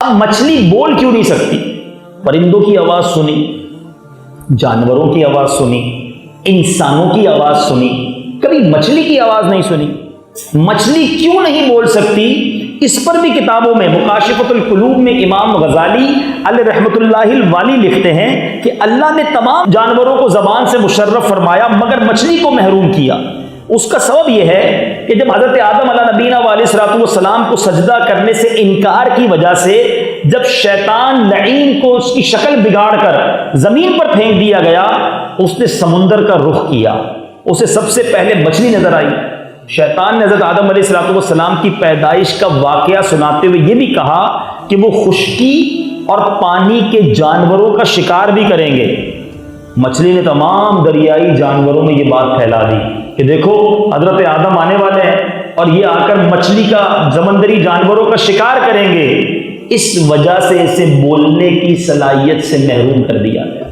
اب مچھلی بول کیوں نہیں سکتی؟ پرندوں کی آواز سنی، جانوروں کی آواز سنی، انسانوں کی آواز سنی، کبھی مچھلی کی آواز نہیں سنی۔ مچھلی کیوں نہیں بول سکتی؟ اس پر بھی کتابوں میں مکاشفۃ القلوب میں امام غزالی علیہ رحمۃ اللہ الوالی لکھتے ہیں کہ اللہ نے تمام جانوروں کو زبان سے مشرف فرمایا مگر مچھلی کو محروم کیا۔ اس کا سبب یہ ہے کہ جب حضرت آدم علیہ نبینا علیہ الصلوۃ والسلام کو سجدہ کرنے سے انکار کی وجہ سے جب شیطان لعین کو اس کی شکل بگاڑ کر زمین پر پھینک دیا گیا، اس نے سمندر کا رخ کیا، اسے سب سے پہلے مچھلی نظر آئی۔ شیطان نے حضرت آدم علیہ الصلوۃ والسلام کی پیدائش کا واقعہ سناتے ہوئے یہ بھی کہا کہ وہ خشکی اور پانی کے جانوروں کا شکار بھی کریں گے۔ مچھلی نے تمام دریائی جانوروں میں یہ بات پھیلا دی کہ دیکھو حضرت آدم آنے والے ہیں اور یہ آ کر مچھلی کا سمندری جانوروں کا شکار کریں گے۔ اس وجہ سے اسے بولنے کی صلاحیت سے محروم کر دیا گیا۔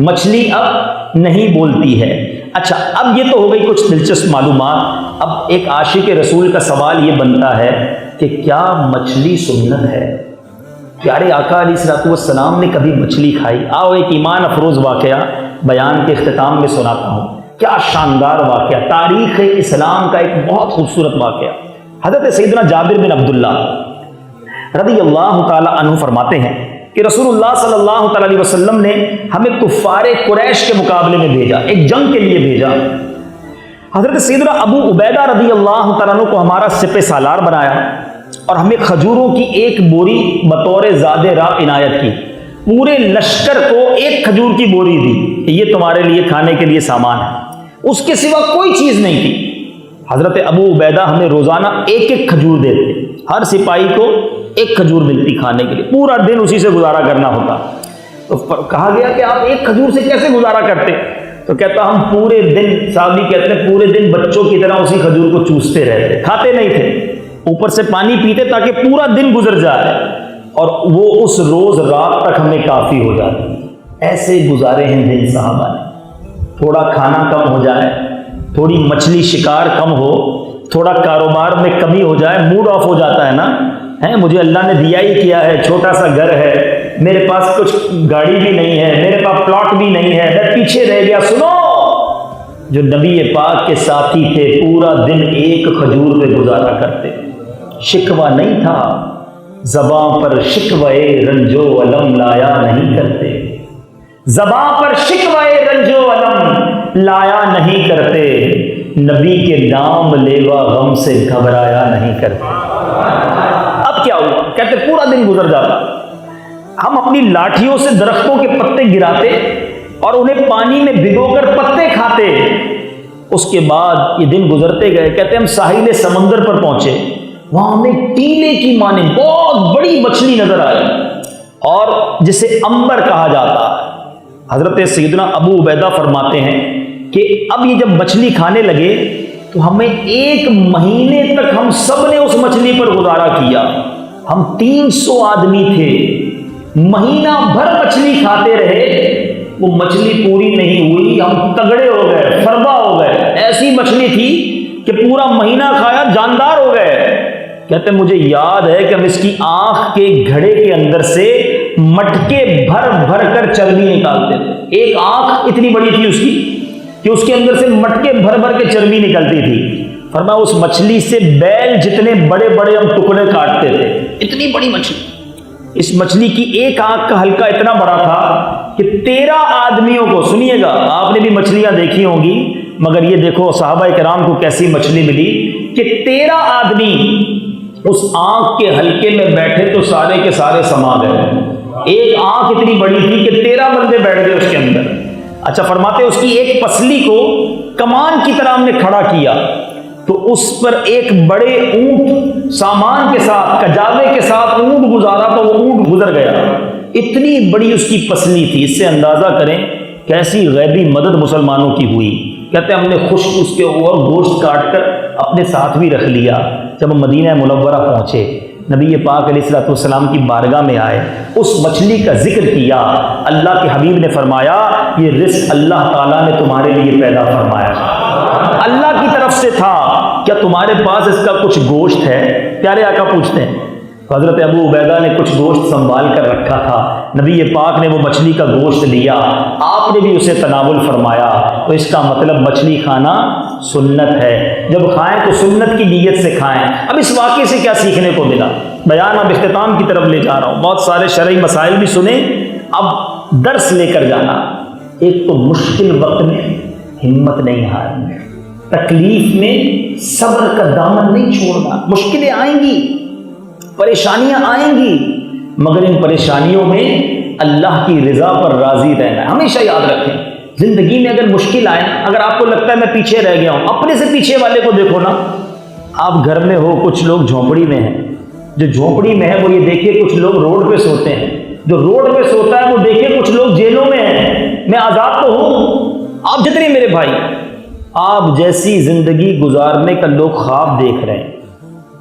مچھلی اب نہیں بولتی ہے۔ اچھا، اب یہ تو ہو گئی کچھ دلچسپ معلومات۔ اب ایک عاشق رسول کا سوال یہ بنتا ہے کہ کیا مچھلی سنت ہے؟ پیارے آقا علیہ الصلوۃ والسلام نے کبھی مچھلی کھائی؟ آؤ ایک ایمان افروز واقعہ بیان کے اختتام میں سناتا ہوں۔ کیا شاندار واقعہ، تاریخ اسلام کا ایک بہت خوبصورت واقعہ۔ حضرت سیدنا جابر بن عبداللہ رضی اللہ تعالی عنہ فرماتے ہیں کہ رسول اللہ صلی اللہ تعالی علیہ وسلم نے ہمیں کفار قریش کے مقابلے میں بھیجا، ایک جنگ کے لیے بھیجا۔ حضرت سیدنا ابو عبیدہ رضی اللہ تعالیٰ عنہ کو ہمارا سپہ سالار بنایا اور ہمیں کھجوروں کی ایک بوری بطور زاد راہ عنایت کی۔ پورے لشکر کو ایک کھجور کی بوری دی کہ یہ تمہارے لیے کھانے کے لیے سامان ہے، اس کے سوا کوئی چیز نہیں تھی۔ حضرت ابو عبیدہ ہمیں روزانہ ایک ایک کھجور دیتے، ہر سپاہی کو ایک کھجور ملتی کھانے کے لیے، پورا دن اسی سے گزارا کرنا ہوتا۔ تو کہا گیا کہ آپ ایک کھجور سے کیسے گزارا کرتے؟ تو کہتا ہم پورے دن، صحابی کہتے ہیں پورے دن بچوں کی طرح اسی کھجور کو چوستے رہتے، کھاتے نہیں تھے، اوپر سے پانی پیتے تاکہ پورا دن گزر جائے اور وہ اس روز رات تک ہمیں کافی ہو جاتی۔ ایسے گزارے ہیں دن صحابہ نے۔ تھوڑا کھانا کم ہو جائے، تھوڑی مچھلی شکار کم ہو، تھوڑا کاروبار میں کمی ہو جائے، موڈ آف ہو جاتا ہے نا، مجھے اللہ نے دیا ہی کیا ہے، چھوٹا سا گھر ہے، میرے پاس کچھ گاڑی بھی نہیں ہے، میرے پاس پلاٹ بھی نہیں ہے، میں پیچھے رہ گیا۔ سنو، جو نبی پاک کے ساتھی تھے پورا دن ایک کھجور پہ گزارا کرتے، شکوہ نہیں تھا، زباں پر شکوے رنجو علم لایا نہیں کرتے، زباں پر شکوے رنجو علم لایا نہیں کرتے، نبی کے نام لیوا غم سے گھبرایا نہیں کرتے۔ اب کیا ہوا؟ کہتے پورا دن گزر جاتا، ہم اپنی لاٹھیوں سے درختوں کے پتے گراتے اور انہیں پانی میں بھگو کر پتے کھاتے۔ اس کے بعد یہ دن گزرتے گئے، کہتے ہم ساحل سمندر پر پہنچے، وہاں ہمیں ٹیلے کی مانند بہت بڑی مچھلی نظر آئی اور جسے امبر کہا جاتا ہے۔ حضرت سیدنا ابو عبیدہ فرماتے ہیں کہ اب یہ جب مچھلی کھانے لگے تو ہمیں ایک مہینے تک ہم سب نے اس مچھلی پر گزارا کیا۔ ہم 300 آدمی تھے، مہینہ بھر مچھلی کھاتے رہے، وہ مچھلی پوری نہیں ہوئی، ہم تگڑے ہو گئے، فربا ہو گئے۔ ایسی مچھلی تھی کہ پورا مہینہ کھایا جاندار ہو گئے۔ کہتے مجھے یاد ہے کہ ہم اس کی آنکھ کے گھڑے کے اندر سے مٹکے بھر بھر کر چربی نکالتے تھے۔ ایک آنکھ اتنی بڑی تھی اس کی کہ اس کے اندر سے مٹکے بھر بھر کے چربی نکلتی تھی۔ فرمایا اس مچھلی سے بیل جتنے بڑے بڑے ہم ٹکڑے کاٹتے تھے، اتنی بڑی مچھلی۔ اس مچھلی کی ایک آنکھ کا حلقہ اتنا بڑا تھا کہ 13 آدمیوں کو، سنیے گا آپ نے بھی مچھلیاں دیکھی ہوں گی مگر یہ دیکھو صحابہ کرام کو کیسی مچھلی ملی کہ 13 آدمی اس آنکھ کے حلقے میں بیٹھے تو سارے کے سارے سما گئے۔ ایک آنکھ اتنی بڑی تھی کہ 13 بندے بیٹھ گئے اس کے اندر۔ اچھا، فرماتے اس کی ایک پسلی کو کمان کی طرح ہم نے کھڑا کیا تو اس پر ایک بڑے اونٹ سامان کے ساتھ، کجاوے کے ساتھ اونٹ گزارا تو وہ اونٹ گزر گیا۔ اتنی بڑی اس کی پسلی تھی۔ اس سے اندازہ کریں کیسی غیبی مدد مسلمانوں کی ہوئی۔ کہتے ہیں ہم نے خشک اس کے اوپر گوشت کاٹ کر اپنے ساتھ بھی رکھ لیا۔ جب ہم مدینہ منورہ پہنچے، نبی پاک علیہ الصلوۃ والسلام کی بارگاہ میں آئے، اس مچھلی کا ذکر کیا۔ اللہ کے حبیب نے فرمایا یہ رزق اللہ تعالیٰ نے تمہارے لیے پیدا فرمایا، اللہ کی طرف سے تھا، کیا تمہارے پاس اس کا کچھ گوشت ہے؟ پیارے آقا پوچھتے ہیں تو حضرت ابو عبیدہ نے کچھ گوشت سنبھال کر رکھا تھا، نبی پاک نے وہ مچھلی کا گوشت لیا، آپ نے بھی اسے تناول فرمایا۔ تو اس کا مطلب مچھلی کھانا سنت ہے، جب کھائیں تو سنت کی نیت سے کھائیں۔ اب اس واقعے سے کیا سیکھنے کو ملا؟ بیان اب اختتام کی طرف لے جا رہا ہوں، بہت سارے شرعی مسائل بھی سنیں، اب درس لے کر جانا۔ ایک تو مشکل وقت میں ہمت نہیں ہارنی، تکلیف میں صبر کا دامن نہیں چھوڑنا۔ مشکلیں آئیں گی، پریشانیاں آئیں گی، مگر ان پریشانیوں میں اللہ کی رضا پر راضی رہنا ہے۔ ہمیشہ یاد رکھیں، زندگی میں اگر مشکل آئے، اگر آپ کو لگتا ہے میں پیچھے رہ گیا ہوں، اپنے سے پیچھے والے کو دیکھو نا۔ آپ گھر میں ہو، کچھ لوگ جھونپڑی میں ہیں، جو جھونپڑی میں ہے وہ یہ دیکھے کچھ لوگ روڈ پہ سوتے ہیں، جو روڈ پہ سوتا ہے وہ دیکھے کچھ لوگ جیلوں میں ہیں۔ میں آزاد تو ہوں، آپ جتنے میرے بھائی، آپ جیسی زندگی گزارنے کا لوگ خواب دیکھ رہے ہیں۔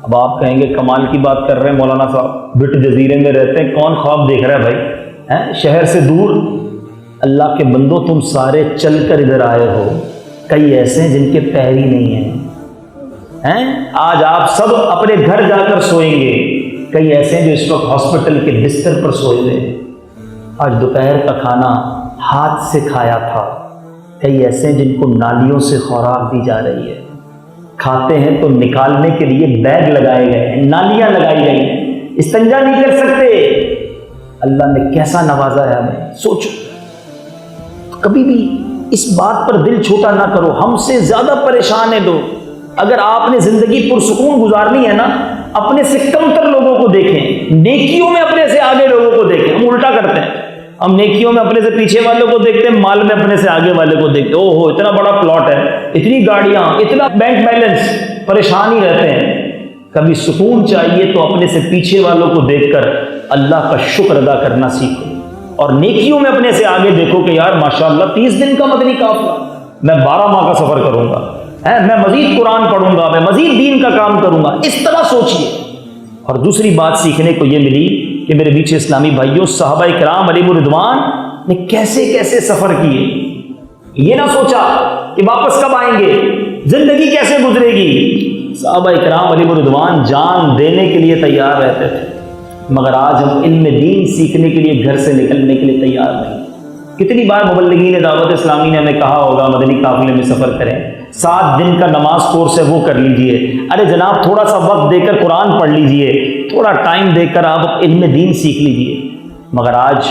اب آپ کہیں گے کمال کی بات کر رہے ہیں مولانا صاحب، بٹ جزیرے میں رہتے ہیں، کون خواب دیکھ رہا ہے بھائی؟ شہر سے دور۔ اللہ کے بندو، تم سارے چل کر ادھر آئے ہو، کئی ایسے ہیں جن کے پیر ہی نہیں ہیں۔ آج آپ سب اپنے گھر جا کر سوئیں گے، کئی ایسے ہیں جو اس وقت ہاسپٹل کے بستر پر سوئے ہوئے ہیں۔ آج دوپہر کا کھانا ہاتھ سے کھایا تھا، کئی ایسے ہیں جن کو نالیوں سے خوراک دی جا رہی ہے۔ کھاتے ہیں تو نکالنے کے لیے بیگ لگائے گئے ہیں، نالیاں لگائی گئی ہیں، استنجا نہیں کر سکتے۔ اللہ نے کیسا نوازا ہے ہمیں، سوچو۔ کبھی بھی اس بات پر دل چھوٹا نہ کرو، ہم سے زیادہ پریشان ہیں لوگ۔ اگر آپ نے زندگی پرسکون گزارنی ہے نا، اپنے سے کم تر لوگوں کو دیکھیں، نیکیوں میں اپنے سے آگے لوگوں کو دیکھیں۔ ہم الٹا کرتے ہیں، ہم نیکیوں میں اپنے سے پیچھے والوں کو دیکھتے ہیں، مال میں اپنے سے آگے والے کو دیکھتے ہیں۔ او ہو، اتنا بڑا پلاٹ ہے، اتنی گاڑیاں، اتنا بینک بیلنس، پریشان ہی رہتے ہیں۔ کبھی سکون چاہیے تو اپنے سے پیچھے والوں کو دیکھ کر اللہ کا شکر ادا کرنا سیکھو، اور نیکیوں میں اپنے سے آگے دیکھو کہ یار ماشاءاللہ 30 دن کا مدنی قافلہ، میں 12 ماہ کا سفر کروں گا، میں مزید قرآن پڑھوں گا، میں مزید دین کا کام کروں گا۔ اس طرح سوچیے۔ اور دوسری بات سیکھنے کو یہ ملی کہ میرے بیچ اسلامی بھائیوں، صحابہ کرام علیہ الرضوان نے کیسے کیسے سفر کیے۔ یہ نہ سوچا کہ واپس کب آئیں گے، زندگی کیسے گزرے گی۔ صحابہ کرام علیہ الرضوان جان دینے کے لیے تیار رہتے تھے، مگر آج ہم علم دین سیکھنے کے لیے گھر سے نکلنے کے لیے تیار نہیں۔ کتنی بار مبلغین دعوت اسلامی نے ہمیں کہا ہوگا مدنی قافلے میں سفر کریں، 7 دن کا نماز کورس ہے وہ کر لیجئے، ارے جناب تھوڑا سا وقت دے کر قرآن پڑھ لیجئے، تھوڑا ٹائم دے کر آپ علم دین سیکھ لیجئے۔ مگر آج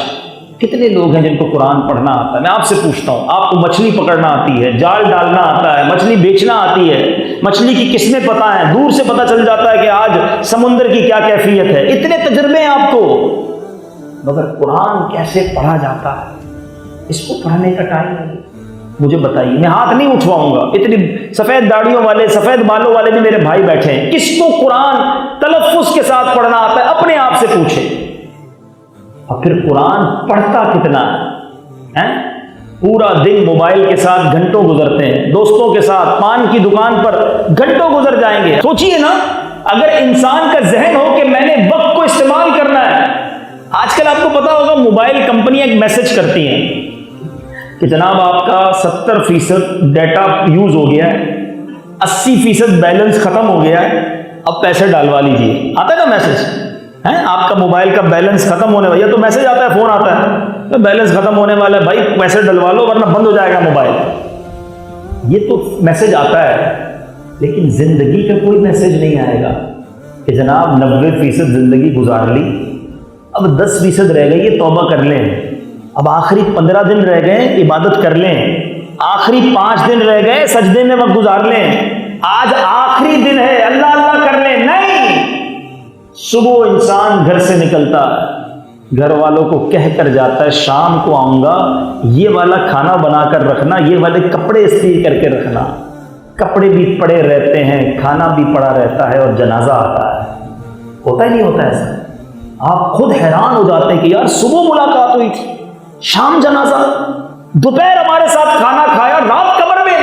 کتنے لوگ ہیں جن کو قرآن پڑھنا آتا ہے؟ میں آپ سے پوچھتا ہوں، آپ کو مچھلی پکڑنا آتی ہے، جال ڈالنا آتا ہے، مچھلی بیچنا آتی ہے، مچھلی کی قسمیں پتہ ہیں، دور سے پتہ چل جاتا ہے کہ آج سمندر کی کیا کیفیت ہے، اتنے تجربے ہیں آپ کو، مگر قرآن کیسے پڑھا جاتا ہے، اس کو پڑھنے کا ٹائم نہیں۔ مجھے بتائیے، میں ہاتھ نہیں اٹھواؤں گا، اتنی سفید داڑھیوں والے، سفید بالوں والے بھی میرے بھائی بیٹھے ہیں، کس کو قرآن تلفظ کے ساتھ پڑھنا آتا ہے؟ اپنے آپ سے پوچھیں۔ اور پھر قرآن پڑھتا کتنا ہے؟ پورا دن موبائل کے ساتھ گھنٹوں گزرتے ہیں، دوستوں کے ساتھ پان کی دکان پر گھنٹوں گزر جائیں گے۔ سوچئے نا، اگر انسان کا ذہن ہو کہ میں نے وقت کو استعمال کرنا ہے۔ آج کل آپ کو پتا ہوگا موبائل کمپنیاں ایک میسج کرتی ہیں کہ جناب آپ کا 70% ڈیٹا یوز ہو گیا ہے، 80% بیلنس ختم ہو گیا ہے، اب پیسے ڈالوا لیجیے۔ آتا ہے نا میسج، آپ کا موبائل کا بیلنس ختم ہونے والا، یا تو میسج آتا ہے، فون آتا ہے، بیلنس ختم ہونے والا ہے بھائی، پیسے ڈلوا لو ورنہ بند ہو جائے گا موبائل۔ یہ تو میسج آتا ہے، لیکن زندگی کا کوئی میسج نہیں آئے گا کہ جناب 90% زندگی گزار لی، اب 10% رہ گئی ہے، توبہ کر لیں، اب آخری 15 دن رہ گئے، عبادت کر لیں، آخری 5 دن رہ گئے، سجدے میں وقت گزار لیں، آج آخری دن ہے، اللہ اللہ کر لیں۔ نہیں، صبح انسان گھر سے نکلتا ہے، گھر والوں کو کہہ کر جاتا ہے شام کو آؤں گا، یہ والا کھانا بنا کر رکھنا، یہ والے کپڑے استری کر کے رکھنا۔ کپڑے بھی پڑے رہتے ہیں، کھانا بھی پڑا رہتا ہے، اور جنازہ آتا ہے۔ ہوتا ہی نہیں ہوتا ایسا؟ آپ خود حیران ہو جاتے ہیں کہ یار صبح ملاقات ہوئی تھی، شام جنازہ، دوپہر ہمارے ساتھ کھانا کھایا، رات قبر میں۔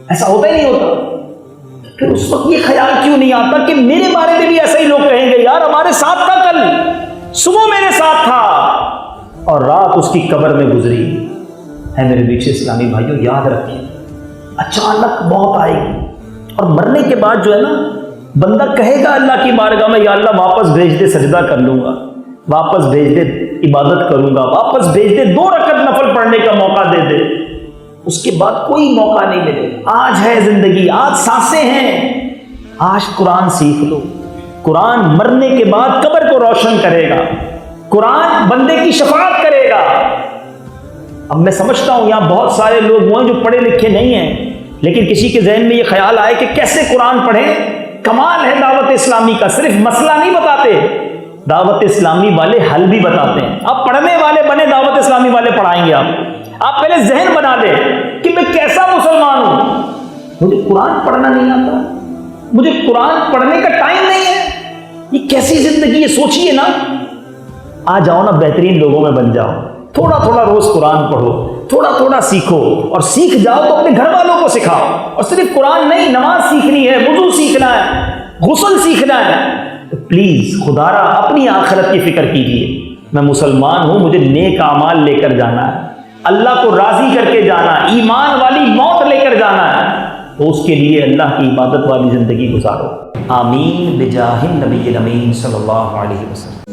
ایسا ہوتا ہی نہیں ہوتا؟ پھر اس وقت یہ خیال کیوں نہیں آتا کہ میرے بارے میں بھی ایسا ہی لوگ کہیں گے، یار ہمارے ساتھ تھا، کل صبح میرے ساتھ تھا اور رات اس کی قبر میں گزری ہے۔ میرے بیچ اسلامی بھائیوں، یاد رکھیں، اچانک موت آئے گی، اور مرنے کے بعد جو ہے نا، بندہ کہے گا اللہ کی بارگاہ میں یا اللہ واپس بھیج دے سجدہ کر لوں گا، واپس بھیج دے عبادت کروں گا، واپس بھیج دے 2 رکعت نفل پڑھنے کا موقع دے دے، اس کے بعد کوئی موقع نہیں ملے۔ آج ہے زندگی، آج سانسیں ہیں، آج قرآن سیکھ لو۔ قرآن مرنے کے بعد قبر کو روشن کرے گا، قرآن بندے کی شفاعت کرے گا۔ اب میں سمجھتا ہوں یہاں بہت سارے لوگ وہ ہیں جو پڑھے لکھے نہیں ہیں، لیکن کسی کے ذہن میں یہ خیال آئے کہ کیسے قرآن پڑھیں۔ کمال ہے دعوت اسلامی کا، صرف مسئلہ نہیں بتاتے، دعوت اسلامی والے حل بھی بتاتے ہیں۔ آپ پڑھنے والے بنے، دعوت اسلامی والے پڑھائیں گے آپ پہلے ذہن بنا لیں کہ میں کیسا مسلمان ہوں، مجھے قرآن پڑھنا نہیں آتا، مجھے قرآن پڑھنے کا ٹائم نہیں ہے، یہ کیسی زندگی ہے؟ سوچئے نا۔ آ جاؤ نا، بہترین لوگوں میں بن جاؤ، تھوڑا تھوڑا روز قرآن پڑھو، تھوڑا تھوڑا سیکھو، اور سیکھ جاؤ تو اپنے گھر والوں کو سکھاؤ۔ اور صرف قرآن نہیں، نماز سیکھنی ہے، وضو سیکھنا ہے، غسل سیکھنا ہے، تو پلیز خدا را اپنی آخرت کی فکر کیجئے۔ میں مسلمان ہوں، مجھے نیک اعمال لے کر جانا ہے، اللہ کو راضی کر کے جانا ہے، ایمان والی موت لے کر جانا ہے، تو اس کے لیے اللہ کی عبادت والی زندگی گزارو۔ آمین بجاہ النبی الامین صلی اللہ علیہ وسلم۔